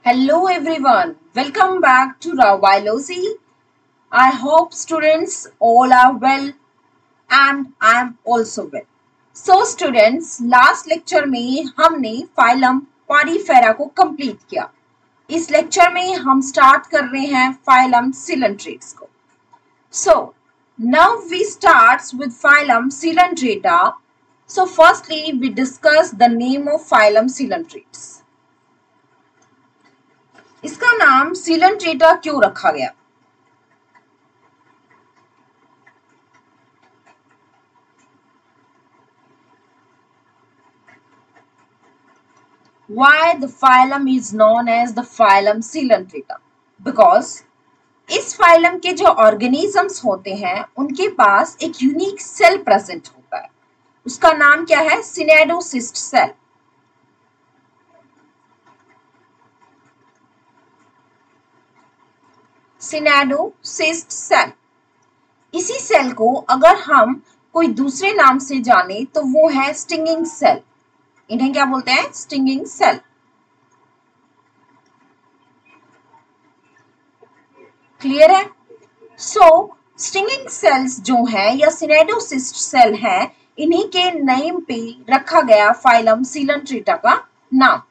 Hello everyone, welcome back to Raw Biology. I hope students all are well and I am also well. So students, last lecture में हमने phylum Porifera को complete किया. इस lecture में हम start कर रहे हैं फाइलम सिलेंट्रेट्स को. So now we start with phylum Coelenterata. So firstly we discuss the name of phylum Coelentrates. इसका नाम Coelenterata क्यों रखा गया? Why the phylum is known as the phylum Coelenterata? Because इस फाइलम के जो ऑर्गेनिजम्स होते हैं उनके पास एक यूनिक सेल प्रेजेंट होता है. उसका नाम क्या है? सिनेडोसिस्ट सेल. सिनेडोसिस्ट सेल. इसी सेल को अगर हम कोई दूसरे नाम से जाने तो वो है स्टिंगिंग सेल. इन्हें क्या बोलते हैं? Stinging cell. क्लियर है? सो स्टिंगिंग सेल्स जो है या सिनेडोसिस्ट सेल है, इन्हीं के नेम पे रखा गया फाइलम Coelenterata का नाम.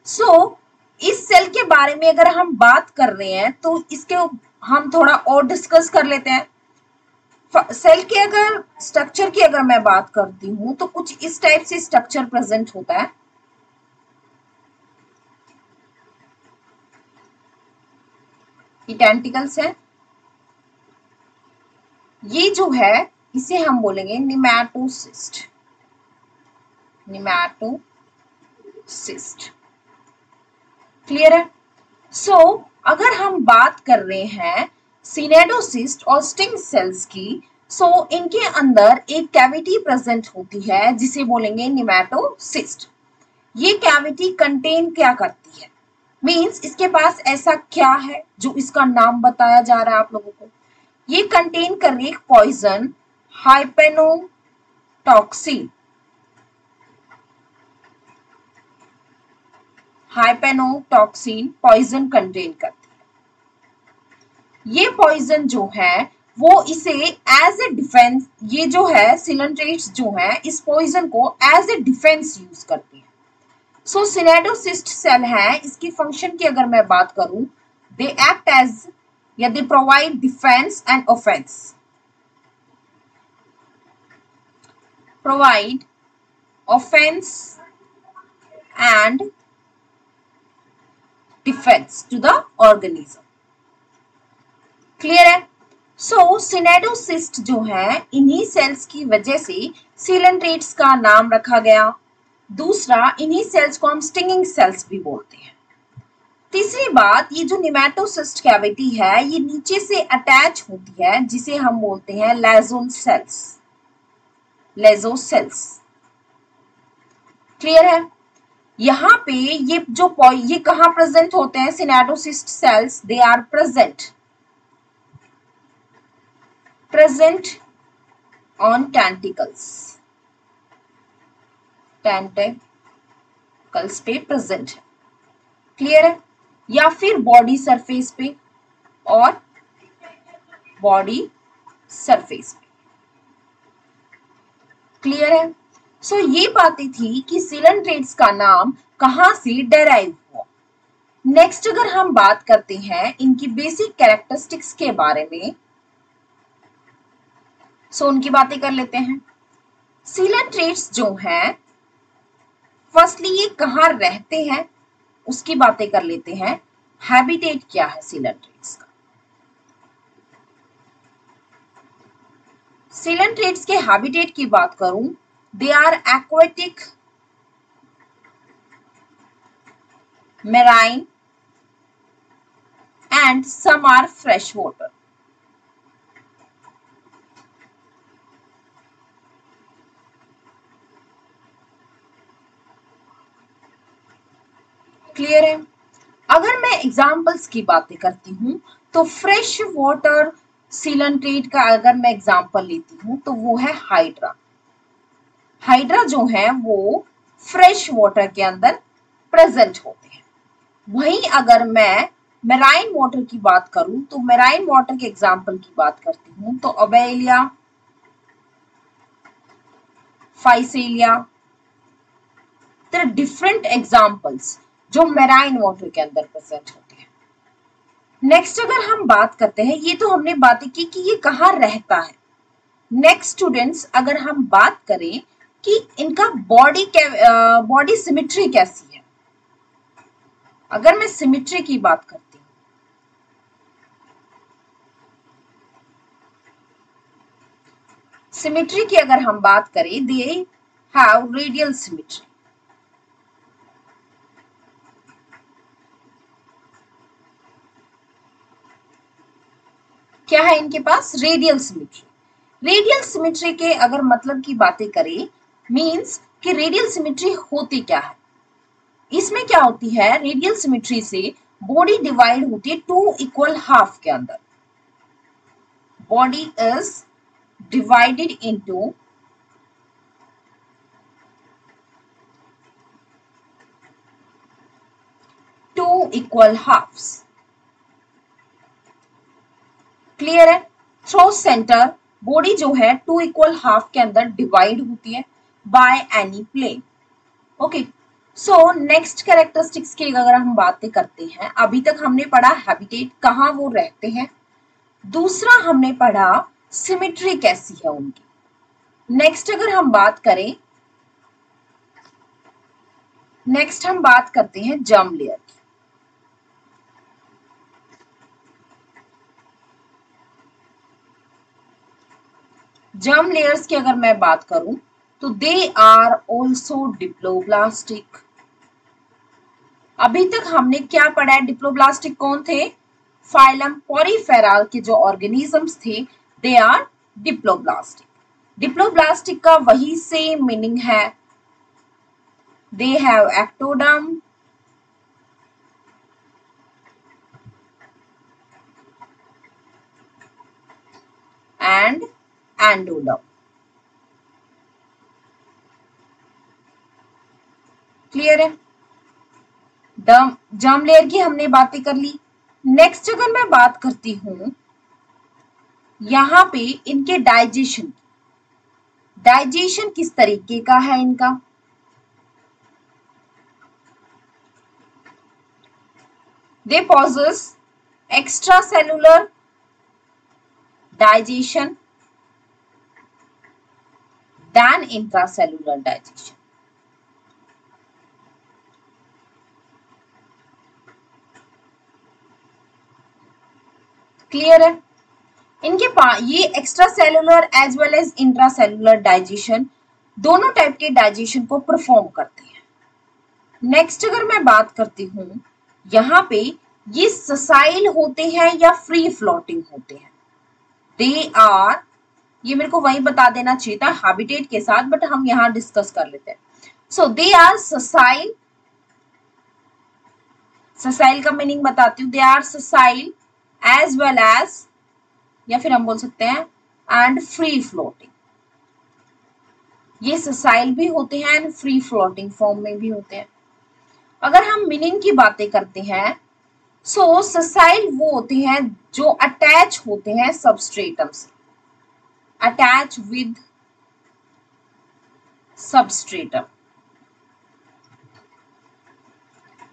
सो इस सेल के बारे में अगर हम बात कर रहे हैं तो इसके हम थोड़ा और डिस्कस कर लेते हैं. सेल के अगर स्ट्रक्चर की अगर मैं बात करती हूं तो कुछ इस टाइप से स्ट्रक्चर प्रेजेंट होता है. ये टेंटिकल्स है. ये जो है इसे हम बोलेंगे निमैटोसिस्ट. निमैटोसिस्ट. क्लियर है? सो अगर हम बात कर रहे हैं सिनेडोसिस्ट और स्टिंग सेल्स की, सो इनके अंदर एक कैविटी प्रेजेंट होती है जिसे बोलेंगे निमैटोसिस्ट. ये कैविटी कंटेन क्या करती है? मींस इसके पास ऐसा क्या है जो इसका नाम बताया जा रहा है आप लोगों को? ये कंटेन कर रही है पॉइजन हाइपेनोटॉक्सिन. हाइपेनोटॉक्सिन पॉइजन कंटेन करती है. ये पॉइजन जो है वो इसे एज ए डिफेंस, ये जो है सिलेंट्रेट्स जो है इस पॉइजन को एज ए डिफेंस यूज करती है. सो सिनेडोसिस्ट सेल है, इसकी फंक्शन की अगर मैं बात करूं, दे एक्ट एज या they provide defence and offence. Provide offence and defence to the organism. Clear है? सो सिनेडोसिस्ट जो है इन्हीं सेल्स की वजह से सिलेंट्रेट्स का नाम रखा गया. दूसरा, इन्हीं सेल्स को हम स्टिंगिंग सेल्स भी बोलते हैं. तीसरी बात, ये जो निमैटोसिस्ट कैविटी है ये नीचे से अटैच होती है जिसे हम बोलते हैं लेजोन सेल्स. लेजोसेल्स. क्लियर है? यहाँ पे ये कहाँ प्रेजेंट होते हैं? Cnidocyst cells, they are present on tentacles. Tentacles पे प्रेजेंट है. क्लियर है? या फिर बॉडी सरफेस पे और बॉडी सरफेस पे. क्लियर है? सो ये बातें थी कि सिलेंट्रेट्स का नाम कहां से डेराइव हुआ. नेक्स्ट अगर हम बात करते हैं इनकी बेसिक कैरेक्टरिस्टिक्स के बारे में, सो उनकी बातें कर लेते हैं. सिलेंट्रेट्स जो हैं, फर्स्टली ये कहाँ रहते हैं उसकी बातें कर लेते हैं. हैबिटेट क्या है सिलेंट्रेट्स का? सिलेंट्रेट्स के हैबिटेट की बात करूं, they are aquatic, marine and some are fresh water. Clear है? अगर मैं एग्जाम्पल्स की बातें करती हूं तो फ्रेश वाटर सिलेंट्रेट का अगर मैं एग्जाम्पल लेती हूं तो वो है हाइड्रा. हाइड्रा जो है वो फ्रेश वाटर के अंदर प्रेजेंट होते हैं. वहीं अगर मैं मेराइन वाटर की बात करूं तो मेराइन वाटर के एग्जाम्पल की बात करती हूं तो abelia, Physalia, there are different examples जो मेराइन वाटर के अंदर प्रेजेंट होते हैं। नेक्स्ट अगर हम बात करते हैं, ये तो हमने बातें की कि ये कहाँ रहता है। नेक्स्ट स्टूडेंट्स, अगर हम बात करें कि इनका बॉडी सिमेट्री कैसी है, अगर मैं सिमेट्री की बात करती हूँ, सिमेट्री की अगर हम बात करें, दे हैव रेडियल सिमेट्री। क्या है इनके पास? Radial symmetry. रेडियल सिमेट्री के अगर मतलब की बातें करें, मींस कि रेडियल सिमेट्री होती क्या है। इसमें क्या होती है, रेडियल सिमेट्री से बॉडी डिवाइड होती है टू इक्वल हाफ के अंदर। Body is divided into two equal halves. Clear है? थ्रू सेंटर बॉडी जो है टू इक्वल हाफ के अंदर डिवाइड होती है by any plane. Okay, so next characteristics की अगर हम बातें करते हैं, अभी तक हमने पढ़ा हैबिटेट, कहाँ वो रहते हैं। दूसरा हमने पढ़ा सिमेट्री कैसी है उनकी। नेक्स्ट अगर हम बात करें, नेक्स्ट हम बात करते हैं जर्म लेयर की। जर्म लेयर्स की अगर मैं बात करूं तो दे आर ऑल्सो डिप्लोब्लास्टिक। अभी तक हमने क्या पढ़ा है? डिप्लोब्लास्टिक कौन थे? फाइलम पॉरीफेरा के जो ऑर्गेनिजम्स थे, दे आर डिप्लोब्लास्टिक। डिप्लोब्लास्टिक का वही सेम मीनिंग है, they have ectoderm and endoderm. Clear है? जर्म लेयर की हमने बातें कर ली। नेक्स्ट अगर मैं बात करती हूं यहां पे इनके डाइजेशन, डाइजेशन किस तरीके का है इनका, they possess extra cellular digestion than intracellular digestion। Clear है? इनके पास ये extra cellular as well as intracellular digestion, दोनों टाइप के डाइजेशन को परफॉर्म करते हैं। नेक्स्ट अगर मैं बात करती हूं, यहां पे ये ससाइल होते हैं या फ्री फ्लोटिंग होते हैं। दे आर, ये मेरे को वही बता देना चाहिए था हैबिटेट के साथ, बट हम यहां डिस्कस कर लेते हैं। सो दे आर ससाइल, ससाइल का मीनिंग बताती हूँ, they are sessile as well as, या फिर हम बोल सकते हैं एंड फ्री फ्लोटिंग। ये ससाइल भी होते हैं एंड फ्री फ्लोटिंग फॉर्म में भी होते हैं। अगर हम मीनिंग की बातें करते हैं, सो ससाइल वो होते हैं जो अटैच होते हैं सबस्ट्रेटम से, अटैच विद सबस्ट्रेटम।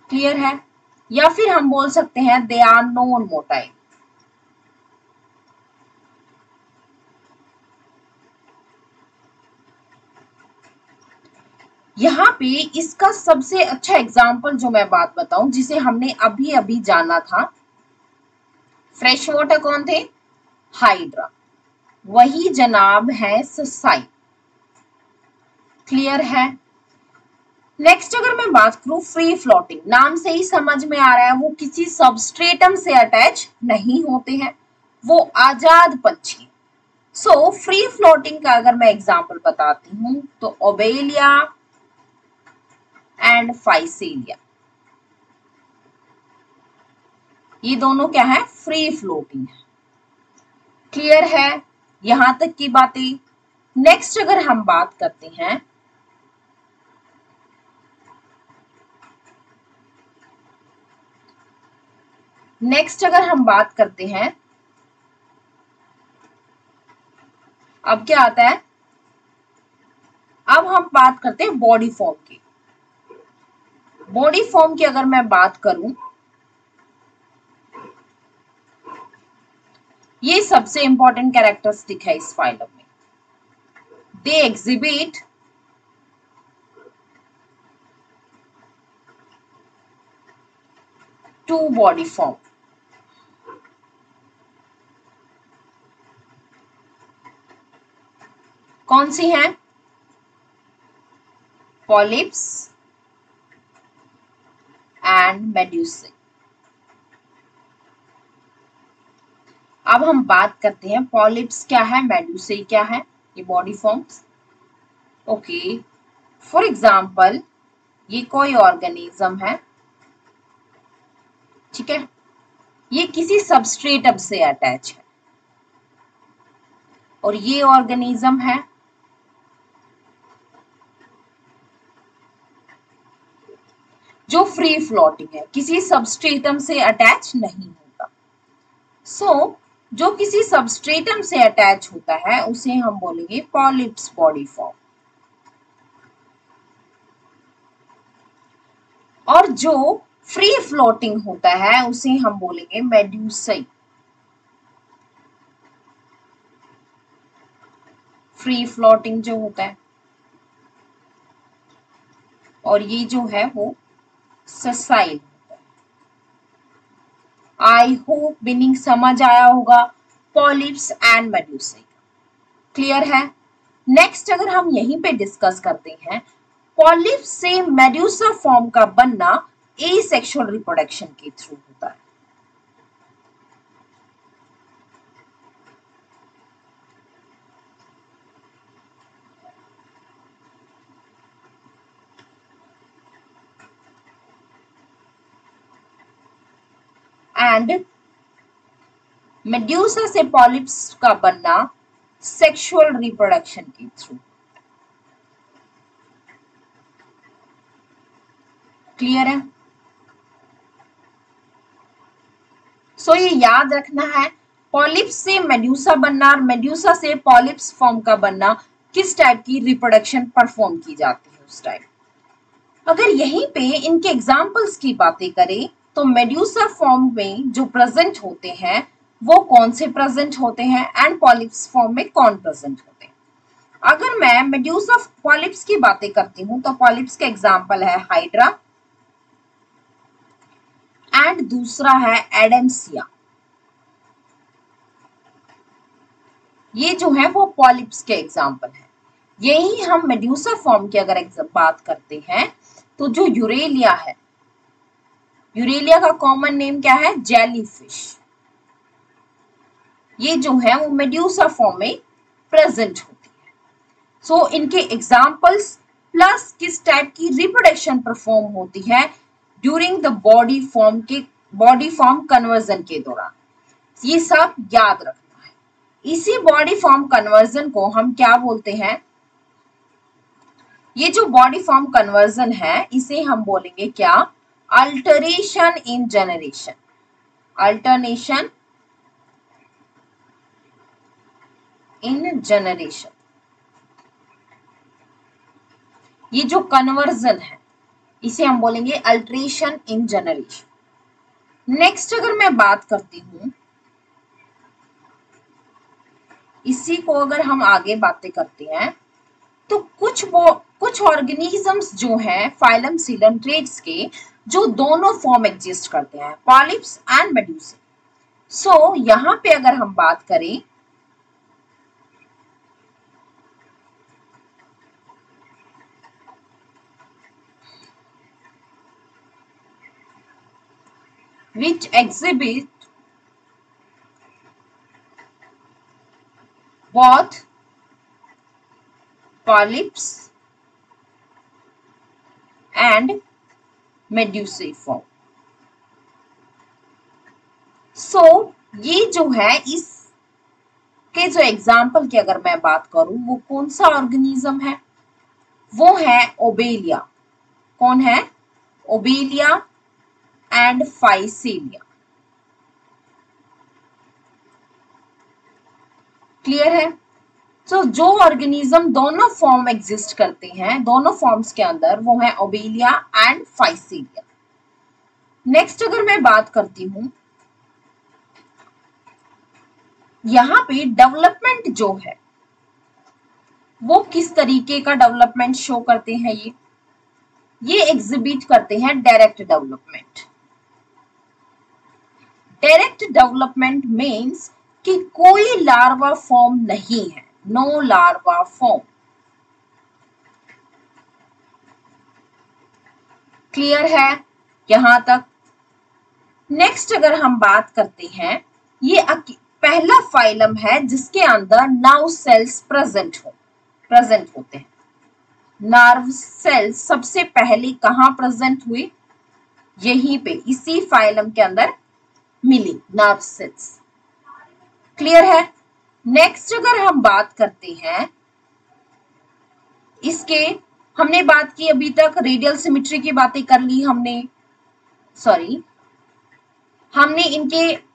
क्लियर है? या फिर हम बोल सकते हैं दे आर नॉन मोटाइल। यहाँ पे इसका सबसे अच्छा एग्जाम्पल जो मैं बात बताऊं, जिसे हमने अभी अभी जाना था, फ्रेश वाटर कौन थे? हाइड्रा। वही जनाब है ससाइल। क्लियर है? नेक्स्ट अगर मैं बात करूं फ्री फ्लोटिंग, नाम से ही समझ में आ रहा है वो किसी सबस्ट्रेटम से अटैच नहीं होते हैं, वो आजाद पंछी। सो फ्री फ्लोटिंग का अगर मैं एग्जाम्पल बताती हूं तो ओबेलिया एंड फाइसेलिया, ये दोनों क्या है? फ्री फ्लोटिंग है। क्लियर है यहां तक की बातें? नेक्स्ट अगर हम बात करते हैं, नेक्स्ट अगर हम बात करते हैं, अब क्या आता है, अब हम बात करते हैं बॉडी फॉर्म की। बॉडी फॉर्म की अगर मैं बात करूं, ये सबसे इंपॉर्टेंट कैरेक्टरिस्टिक है इस फाइलम में। They exhibit two body form. कौन सी हैं? Polyps and medusae. अब हम बात करते हैं पॉलिप्स क्या है, मेड्यूसाe क्या है, ये body forms. Okay, for example ये कोई ऑर्गेनिज्म है, ठीक है, ये किसी सबस्ट्रेटम से अटैच है, और ये ऑर्गेनिज्म है जो फ्री फ्लोटिंग है, किसी सबस्ट्रेटम से अटैच नहीं होता। सो जो किसी सबस्ट्रेटम से अटैच होता है उसे हम बोलेंगे पॉलिप्स बॉडी फॉर्म, और जो फ्री फ्लोटिंग होता है उसे हम बोलेंगे मेड्यूसाe, फ्री फ्लोटिंग जो होता है, और ये जो है वो ससाइल। आई होप मीनिंग समझ आया होगा पॉलिप्स एंड मेड्यूसाe। क्लियर है? नेक्स्ट अगर हम यहीं पे डिस्कस करते हैं, पॉलिप्स से मेड्यूसा फॉर्म का बनना एसेक्सुअल रिप्रोडक्शन के थ्रू होता है। एंड मेड्यूसा से पॉलिप्स का बनना सेक्सुअल रिप्रोडक्शन के थ्रू। क्लियर है? सो ये याद रखना है, पॉलिप्स से मेड्यूसा बनना और मेड्यूसा से पॉलिप्स फॉर्म का बनना, किस टाइप की रिप्रोडक्शन परफॉर्म की जाती है उस टाइप। अगर यहीं पे इनके एग्जाम्पल्स की बातें करें तो मेड्यूसा फॉर्म में जो प्रेजेंट होते हैं वो कौन से प्रेजेंट होते हैं, एंड पॉलिप्स फॉर्म में कौन प्रेजेंट होते हैं। अगर मैं मेड्यूसा पॉलिप्स की बातें करती हूँ तो पॉलिप्स का एग्जाम्पल है हाइड्रा, एंड दूसरा है एडेम्सिया। ये जो है वो पॉलिप्स के एग्जाम्पल है। यही हम मेड्यूसा फॉर्म की अगर बात करते हैं तो जो यूरेलिया है, यूरेलिया का कॉमन नेम क्या है? जेलीफिश। ये जो है वो मेड्यूसा फॉर्म में प्रेजेंट होती है। सो इनके एग्जाम्पल्स प्लस किस टाइप की रिप्रोडक्शन परफॉर्म होती है during the body form conversion के दौरान, ये सब याद रखना है। इसी बॉडी फॉर्म कन्वर्जन को हम क्या बोलते हैं? ये जो बॉडी फॉर्म कन्वर्जन है इसे हम बोलेंगे क्या? अल्टरेशन इन जनरेशन। अल्टरनेशन इन जनरेशन, ये जो कन्वर्जन है इसे हम बोलेंगे अल्टरेशन इन जनरेशन। नेक्स्ट अगर मैं बात करती हूं, इसी को अगर हम आगे बातें करते हैं तो कुछ ऑर्गेनिजम्स जो हैं फाइलम सिलेंट्रेट्स के, जो दोनों फॉर्म एग्जिस्ट करते हैं, पॉलिप्स एंड मेड्यूसा। सो यहां पे अगर हम बात करें which exhibit both polyps and medusae form। सो ये जो है इसके जो एग्जाम्पल की अगर मैं बात करूं, वो कौन सा ऑर्गेनिज्म है? वो है ओबेलिया। कौन है? Obelia and Physalia. क्लियर है? तो जो ऑर्गेनिज्म दोनों फॉर्म एग्जिस्ट करते हैं, दोनों फॉर्म्स के अंदर, वो है ओबेलिया एंड फाइसीलिया। नेक्स्ट अगर मैं बात करती हूं, यहां पे डेवलपमेंट जो है वो किस तरीके का डेवलपमेंट शो करते हैं, ये एग्जिबिट करते हैं direct development. Direct development means कि कोई लार्वा फॉर्म नहीं है, नो लार्वा फॉर्म। क्लियर है यहां तक? नेक्स्ट अगर हम बात करते हैं, ये पहला फाइलम है जिसके अंदर नर्व सेल्स प्रेजेंट होते हैं। नर्व सेल्स सबसे पहले कहां प्रेजेंट हुए? यहीं पे, इसी फाइलम के अंदर मिली नर्व सेल्स। क्लियर है? नेक्स्ट अगर हम बात करते हैं इसके, हमने बात की अभी तक रेडियल सिमेट्री की बातें कर ली हमने, हमने इनके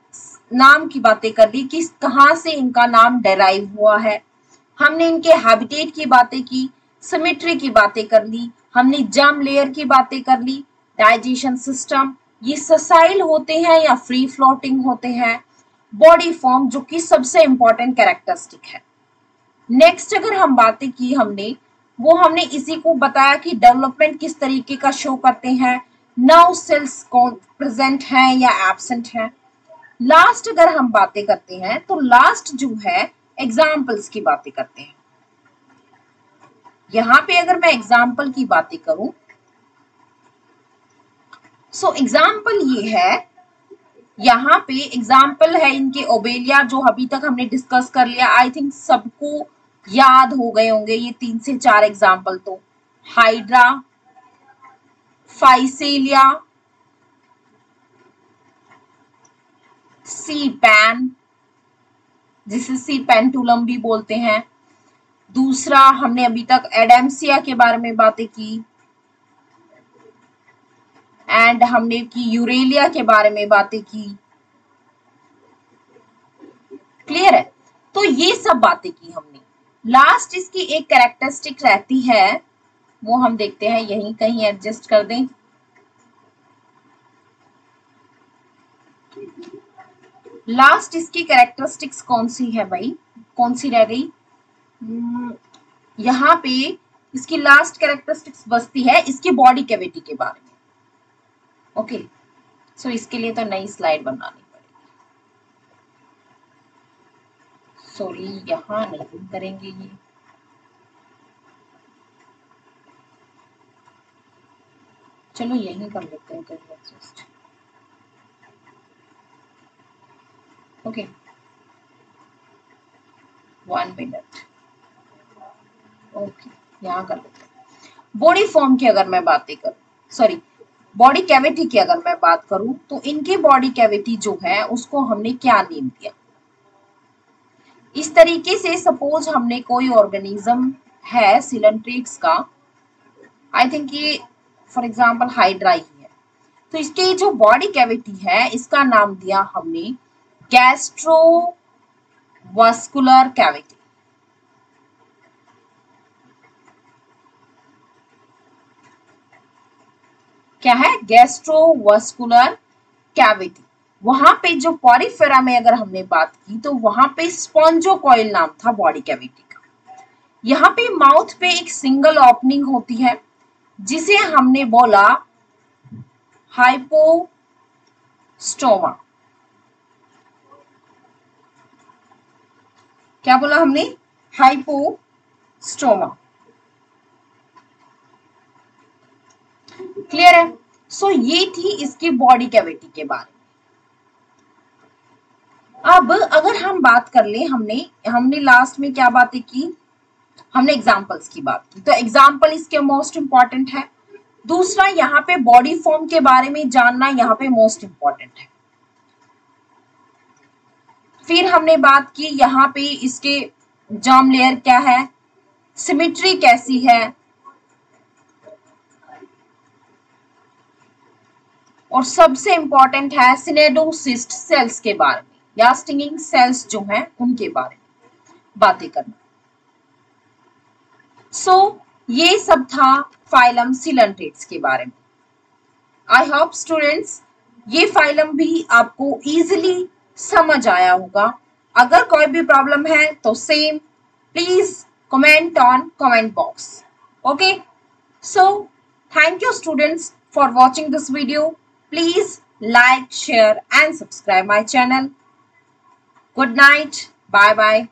नाम की बातें कर ली कि कहां से इनका नाम डेराइव हुआ है, हमने इनके हैबिटेट की बातें की, सिमेट्री की बातें कर ली, हमने जर्म लेयर की बातें कर ली, डाइजेशन सिस्टम, ये ससाइल होते हैं या फ्री फ्लोटिंग होते हैं, बॉडी फॉर्म जो कि सबसे इंपॉर्टेंट कैरेक्टरिस्टिक है। नेक्स्ट अगर हम बातें की हमने इसी को बताया कि डेवलपमेंट किस तरीके का शो करते हैं, नर्व सेल्स कौन प्रेजेंट हैं या एब्सेंट हैं। लास्ट अगर हम बातें करते हैं तो लास्ट जो है एग्जाम्पल्स की बातें करते हैं। यहां पे अगर मैं एग्जाम्पल की बातें करूं, सो एग्जाम्पल ये है, यहाँ पे एग्जाम्पल है इनके ओबेलिया जो अभी तक हमने डिस्कस कर लिया, आई थिंक सबको याद हो गए होंगे ये 3 से 4 एग्जाम्पल। तो हाइड्रा, फाइसेलिया, सी पैन जिसे सी पेंटुलम भी बोलते हैं। दूसरा हमने अभी तक एडेम्सिया के बारे में बातें की, एंड हमने की यूरेलिया के बारे में बातें की। क्लियर है? तो ये सब बातें की हमने। लास्ट इसकी एक कैरेक्टरिस्टिक रहती है, वो हम देखते हैं, यहीं कहीं एडजस्ट कर दें। लास्ट इसकी कैरेक्टरिस्टिक्स कौन सी है भाई, कौन सी रह गई? यहाँ पे इसकी लास्ट कैरेक्टरिस्टिक्स बचती है इसकी बॉडी कैविटी के बारे में। ओके, सो इसके लिए तो नई स्लाइड बनानी पड़ेगी। सॉरी, यहाँ नहीं करेंगे ये। चलो यहीं कर लेते हैं कहीं एडजस्ट। Okay, 1 minute. ओके, यहाँ कर लेते हैं। बॉडी फॉर्म की अगर मैं बातें करूं, सॉरी बॉडी कैविटी की अगर मैं बात करूं, तो इनकी बॉडी कैविटी जो है उसको हमने क्या नेम दिया? इस तरीके से सपोज हमने कोई ऑर्गेनिज्म है सिलेंट्रेट्स का, आई थिंक ये फॉर एग्जांपल हाइड्रा ही है, तो इसके जो बॉडी कैविटी है इसका नाम दिया हमने गैस्ट्रोवास्कुलर कैविटी। क्या है? Gastrovascular cavity. वहां पे जो पॉरीफेरा में अगर हमने बात की तो वहां पे स्पॉन्जोकॉइल नाम था बॉडी कैविटी का। यहाँ पे माउथ पे एक सिंगल ओपनिंग होती है जिसे हमने बोला हाइपोस्टोमा। क्या बोला हमने? हाइपोस्टोमा। क्लियर है? सो ये थी इसकी बॉडी कैविटी के बारे में। अब अगर हम बात कर ले, हमने लास्ट में क्या बातें की? हमने एग्जाम्पल्स की बात की, तो एग्जाम्पल इसके मोस्ट इंपॉर्टेंट है। दूसरा, यहाँ पे बॉडी फॉर्म के बारे में जानना यहाँ पे मोस्ट इंपॉर्टेंट है। फिर हमने बात की यहाँ पे इसके जर्म लेयर क्या है, सिमेट्री कैसी है, और सबसे इंपॉर्टेंट है सिनेडोसिस्ट सेल्स के बारे में या स्टिंगिंग सेल्स जो हैं उनके बारे में। बातें करना। ये सब था फाइलम सिलेंट्रेट्स के बारे में। आई होप स्टूडेंट्स ये फाइलम भी आपको इजीली समझ आया होगा। अगर कोई भी प्रॉब्लम है तो same please comment on comment box. Okay, so thank you students for watching this video. Please like, share and subscribe my channel. Good night. Bye bye.